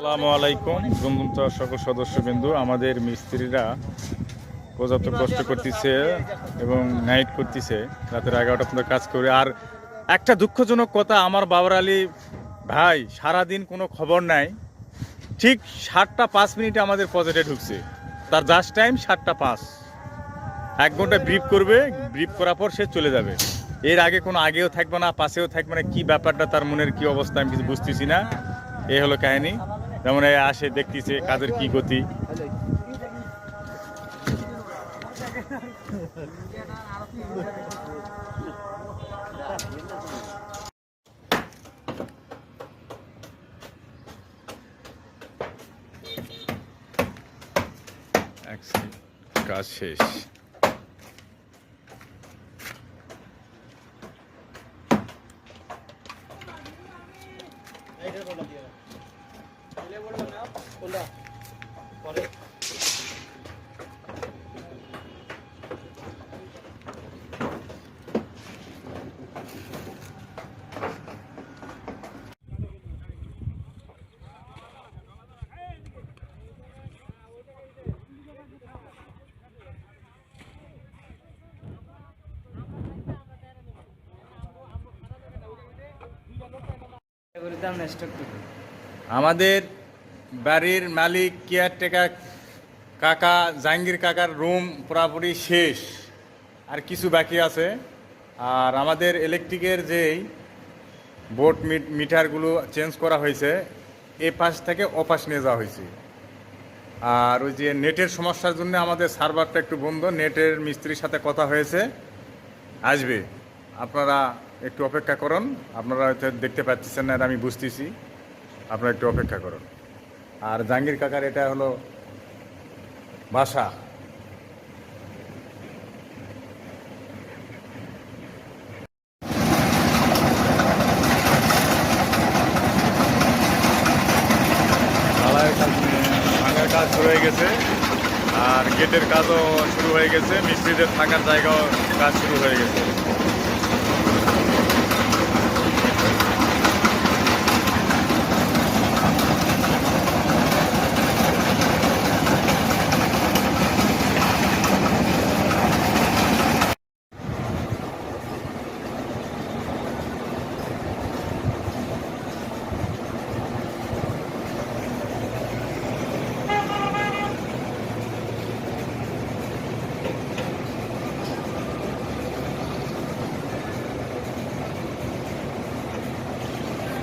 আসসালামু আলাইকুম গুমগুমতা সকল সদস্যবৃন্দু। আমাদের মিস্ত্রিরা পর্যাপ্ত কষ্ট করতেছে এবং নাইট করতেছে, রাতের 11টা পর্যন্ত কাজ করে। আর একটা দুঃখজনক কথা, আমার বাবর আলী ভাই সারাদিন কোনো খবর নাই। ঠিক 7টা 5 মিনিটে আমাদের প্রজেক্টে ঢুকছে, তার জাস্ট টাইম 7টা 5। 1 ঘন্টা ব্রিফ করবে, ব্রিফ করার পর সে চলে যাবে। এর আগে কোনো আগেও থাকবে না, পাশেও থাকবে না। কি ব্যাপারটা, তার মনের কি অবস্থা আমি কিছু বুঝতেছি না। এ হলো কাহিনী। যেমন আসে, দেখতেছে কাজের কি গতি। কাজ শেষ। আমাদের বাড়ির মালিক কেয়ারটেকার কাকা জাহাঙ্গীর কাকার রুম পুরাপুরি শেষ, আর কিছু বাকি আছে। আর আমাদের ইলেকট্রিকের যেই বোর্ড মিটারগুলো চেঞ্জ করা হয়েছে, এ পাশ থেকে ও পাশ নিয়ে যাওয়া হয়েছে। আর ওই যে নেটের সমস্যার জন্য আমাদের সার্ভারটা একটু বন্ধ। নেটের মিস্ত্রির সাথে কথা হয়েছে, আসবে। আপনারা একটু অপেক্ষা করুন। আপনারা হয়তো দেখতে পাচ্ছেন না, আমি বুঝতেছি। আপনারা একটু অপেক্ষা করুন। আর জাহাঙ্গীর কাকার এটা হলো বাসা। ভাঙার কাজ শুরু হয়ে গেছে, আর গেটের কাজও শুরু হয়ে গেছে। মিস্ত্রিদের থাকার জায়গাও কাজ শুরু হয়ে গেছে।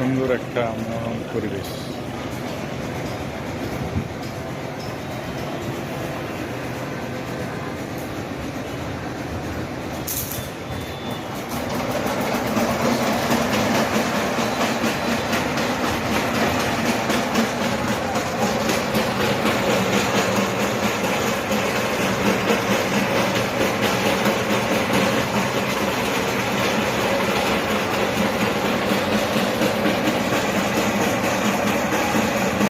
সুন্দর একটা মনোরম পরিবেশ।